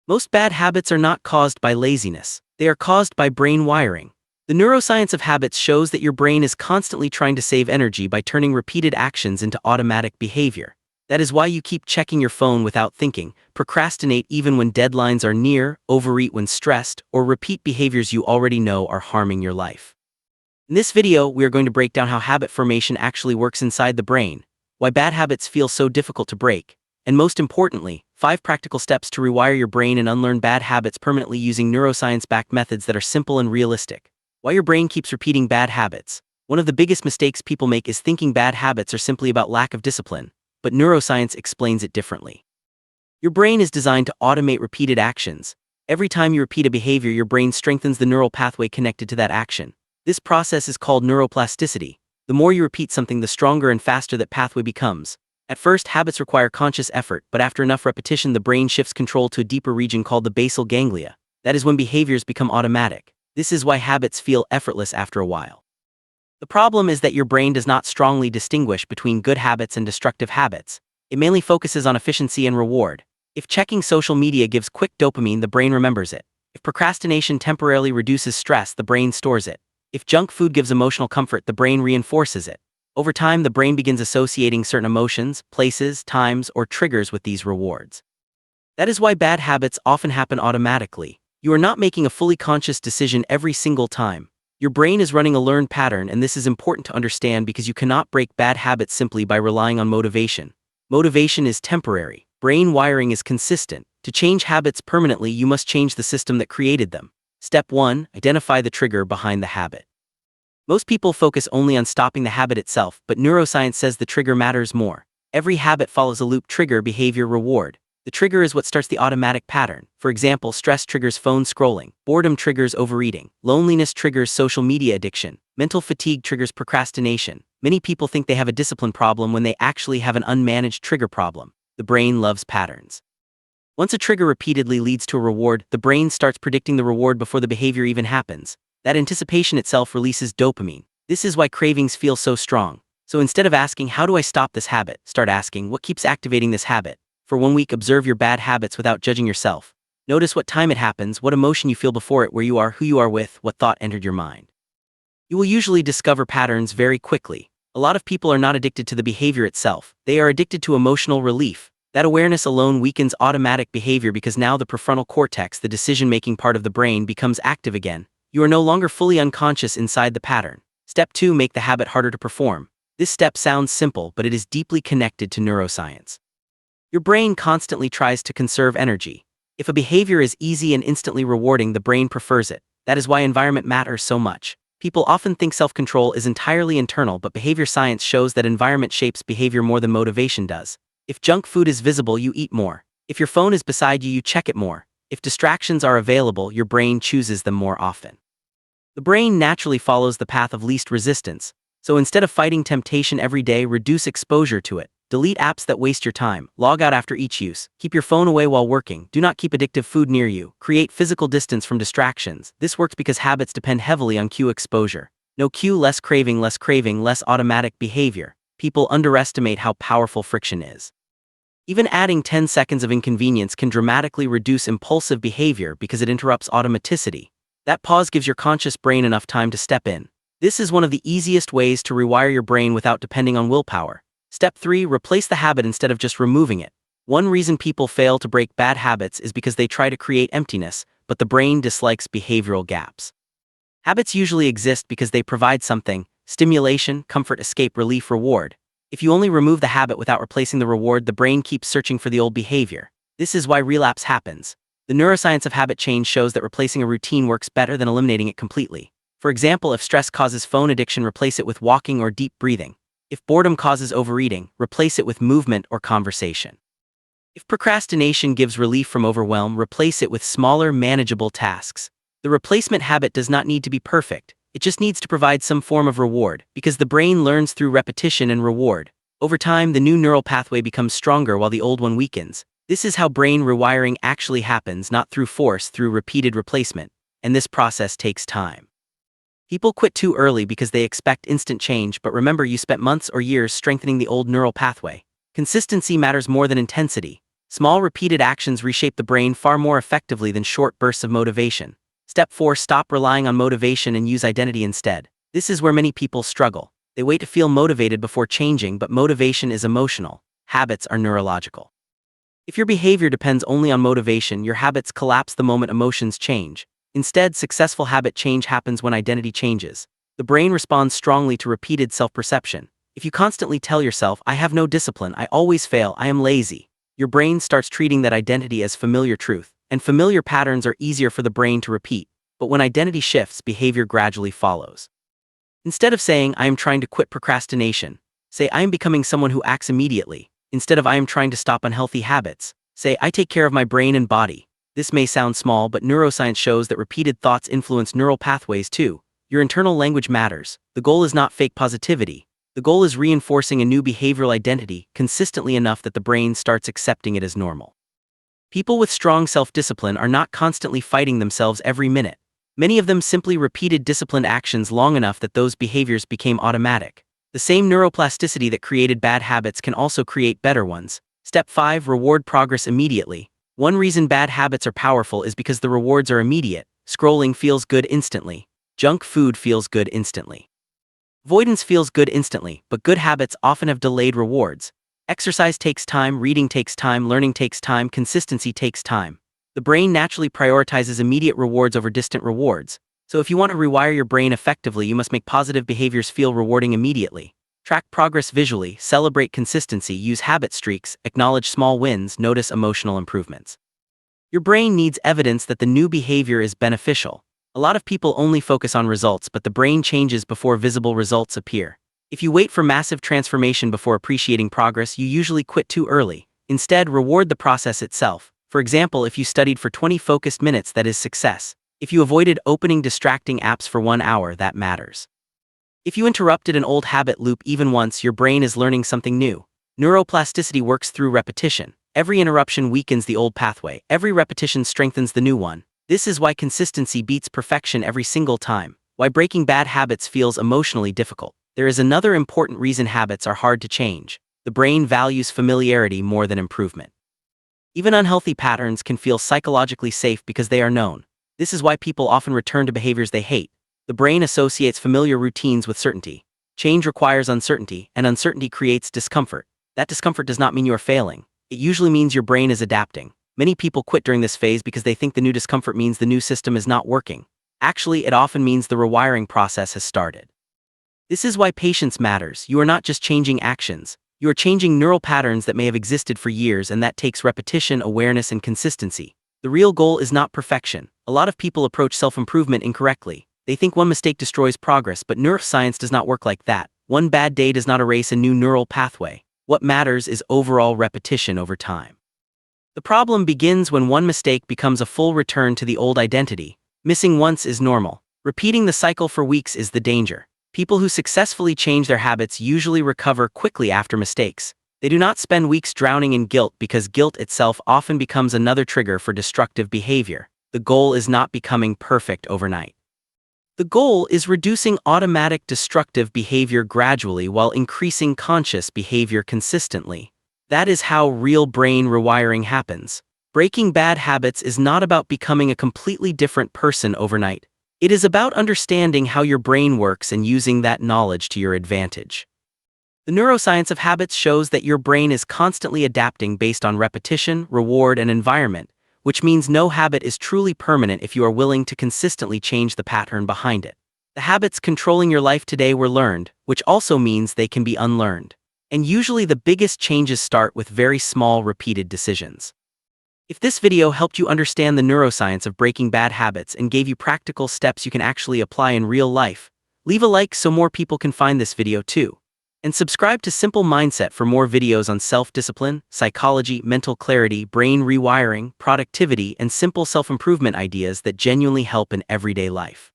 Most bad habits are not caused by laziness. They are caused by brain wiring. The neuroscience of habits shows that your brain is constantly trying to save energy by turning repeated actions into automatic behavior. That is why you keep checking your phone without thinking, procrastinate even when deadlines are near, overeat when stressed, or repeat behaviors you already know are harming your life. In this video, we are going to break down how habit formation actually works inside the brain, why bad habits feel so difficult to break, and most importantly, 5 practical steps to rewire your brain and unlearn bad habits permanently using neuroscience-backed methods that are simple and realistic. Why your brain keeps repeating bad habits. One of the biggest mistakes people make is thinking bad habits are simply about lack of discipline, but neuroscience explains it differently. Your brain is designed to automate repeated actions. Every time you repeat a behavior, your brain strengthens the neural pathway connected to that action. This process is called neuroplasticity. The more you repeat something, the stronger and faster that pathway becomes. At first, habits require conscious effort, but after enough repetition, the brain shifts control to a deeper region called the basal ganglia. That is when behaviors become automatic. This is why habits feel effortless after a while. The problem is that your brain does not strongly distinguish between good habits and destructive habits. It mainly focuses on efficiency and reward. If checking social media gives quick dopamine, the brain remembers it. If procrastination temporarily reduces stress, the brain stores it. If junk food gives emotional comfort, the brain reinforces it. Over time, the brain begins associating certain emotions, places, times, or triggers with these rewards. That is why bad habits often happen automatically. You are not making a fully conscious decision every single time. Your brain is running a learned pattern, and this is important to understand because you cannot break bad habits simply by relying on motivation. Motivation is temporary. Brain wiring is consistent. To change habits permanently, you must change the system that created them. Step 1. Identify the trigger behind the habit. Most people focus only on stopping the habit itself, but neuroscience says the trigger matters more. Every habit follows a loop: trigger, behavior, reward. The trigger is what starts the automatic pattern. For example, stress triggers phone scrolling, boredom triggers overeating, loneliness triggers social media addiction, mental fatigue triggers procrastination. Many people think they have a discipline problem when they actually have an unmanaged trigger problem. The brain loves patterns. Once a trigger repeatedly leads to a reward, the brain starts predicting the reward before the behavior even happens. That anticipation itself releases dopamine. This is why cravings feel so strong. So instead of asking, how do I stop this habit, start asking, what keeps activating this habit? For 1 week, observe your bad habits without judging yourself. Notice what time it happens, what emotion you feel before it, where you are, who you are with, what thought entered your mind. You will usually discover patterns very quickly. A lot of people are not addicted to the behavior itself. They are addicted to emotional relief. That awareness alone weakens automatic behavior because now the prefrontal cortex, the decision-making part of the brain, becomes active again. You are no longer fully unconscious inside the pattern. Step 2. Make the habit harder to perform. This step sounds simple, but it is deeply connected to neuroscience. Your brain constantly tries to conserve energy. If a behavior is easy and instantly rewarding, the brain prefers it. That is why environment matters so much. People often think self-control is entirely internal, but behavior science shows that environment shapes behavior more than motivation does. If junk food is visible, you eat more. If your phone is beside you, you check it more. If distractions are available, your brain chooses them more often. The brain naturally follows the path of least resistance, so instead of fighting temptation every day, reduce exposure to it. Delete apps that waste your time, log out after each use, keep your phone away while working, do not keep addictive food near you, create physical distance from distractions. This works because habits depend heavily on cue exposure. No cue, less craving, less automatic behavior. People underestimate how powerful friction is. Even adding 10 seconds of inconvenience can dramatically reduce impulsive behavior because it interrupts automaticity. That pause gives your conscious brain enough time to step in. This is one of the easiest ways to rewire your brain without depending on willpower. Step 3. Replace the habit instead of just removing it. One reason people fail to break bad habits is because they try to create emptiness, but the brain dislikes behavioral gaps. Habits usually exist because they provide something: stimulation, comfort, escape, relief, reward. If you only remove the habit without replacing the reward, the brain keeps searching for the old behavior. This is why relapse happens. The neuroscience of habit change shows that replacing a routine works better than eliminating it completely. For example, if stress causes phone addiction, replace it with walking or deep breathing. If boredom causes overeating, replace it with movement or conversation. If procrastination gives relief from overwhelm, replace it with smaller, manageable tasks. The replacement habit does not need to be perfect. It just needs to provide some form of reward, because the brain learns through repetition and reward. Over time, the new neural pathway becomes stronger while the old one weakens. This is how brain rewiring actually happens, not through force, through repeated replacement. And this process takes time. People quit too early because they expect instant change, but remember, you spent months or years strengthening the old neural pathway. Consistency matters more than intensity. Small repeated actions reshape the brain far more effectively than short bursts of motivation. Step 4. Stop relying on motivation and use identity instead. This is where many people struggle. They wait to feel motivated before changing, but motivation is emotional. Habits are neurological. If your behavior depends only on motivation, your habits collapse the moment emotions change. Instead, successful habit change happens when identity changes. The brain responds strongly to repeated self-perception. If you constantly tell yourself, "I have no discipline, I always fail, I am lazy," your brain starts treating that identity as familiar truth, and familiar patterns are easier for the brain to repeat. But when identity shifts, behavior gradually follows. Instead of saying, "I am trying to quit procrastination," say, "I am becoming someone who acts immediately." Instead of "I am trying to stop unhealthy habits," say, "I take care of my brain and body." This may sound small, but neuroscience shows that repeated thoughts influence neural pathways too. Your internal language matters. The goal is not fake positivity. The goal is reinforcing a new behavioral identity consistently enough that the brain starts accepting it as normal. People with strong self-discipline are not constantly fighting themselves every minute. Many of them simply repeated disciplined actions long enough that those behaviors became automatic. The same neuroplasticity that created bad habits can also create better ones. Step 5. Reward progress immediately. One reason bad habits are powerful is because the rewards are immediate. Scrolling feels good instantly. Junk food feels good instantly. Avoidance feels good instantly, but good habits often have delayed rewards. Exercise takes time, reading takes time, learning takes time, consistency takes time. The brain naturally prioritizes immediate rewards over distant rewards. So if you want to rewire your brain effectively, you must make positive behaviors feel rewarding immediately. Track progress visually, celebrate consistency, use habit streaks, acknowledge small wins, notice emotional improvements. Your brain needs evidence that the new behavior is beneficial. A lot of people only focus on results, but the brain changes before visible results appear. If you wait for massive transformation before appreciating progress, you usually quit too early. Instead, reward the process itself. For example, if you studied for 20 focused minutes, that is success. If you avoided opening distracting apps for 1 hour, that matters. If you interrupted an old habit loop even once, your brain is learning something new. Neuroplasticity works through repetition. Every interruption weakens the old pathway. Every repetition strengthens the new one. This is why consistency beats perfection every single time. Why breaking bad habits feels emotionally difficult. There is another important reason habits are hard to change. The brain values familiarity more than improvement. Even unhealthy patterns can feel psychologically safe because they are known. This is why people often return to behaviors they hate. The brain associates familiar routines with certainty. Change requires uncertainty, and uncertainty creates discomfort. That discomfort does not mean you are failing. It usually means your brain is adapting. Many people quit during this phase because they think the new discomfort means the new system is not working. Actually, it often means the rewiring process has started. This is why patience matters. You are not just changing actions. You are changing neural patterns that may have existed for years, and that takes repetition, awareness, and consistency. The real goal is not perfection. A lot of people approach self-improvement incorrectly. They think one mistake destroys progress, but neuroscience does not work like that. One bad day does not erase a new neural pathway. What matters is overall repetition over time. The problem begins when one mistake becomes a full return to the old identity. Missing once is normal. Repeating the cycle for weeks is the danger. People who successfully change their habits usually recover quickly after mistakes. They do not spend weeks drowning in guilt because guilt itself often becomes another trigger for destructive behavior. The goal is not becoming perfect overnight. The goal is reducing automatic destructive behavior gradually while increasing conscious behavior consistently. That is how real brain rewiring happens. Breaking bad habits is not about becoming a completely different person overnight. It is about understanding how your brain works and using that knowledge to your advantage. The neuroscience of habits shows that your brain is constantly adapting based on repetition, reward, and environment, which means no habit is truly permanent if you are willing to consistently change the pattern behind it. The habits controlling your life today were learned, which also means they can be unlearned. And usually the biggest changes start with very small, repeated decisions. If this video helped you understand the neuroscience of breaking bad habits and gave you practical steps you can actually apply in real life, leave a like so more people can find this video too. And subscribe to Simple Mindset for more videos on self-discipline, psychology, mental clarity, brain rewiring, productivity, and simple self-improvement ideas that genuinely help in everyday life.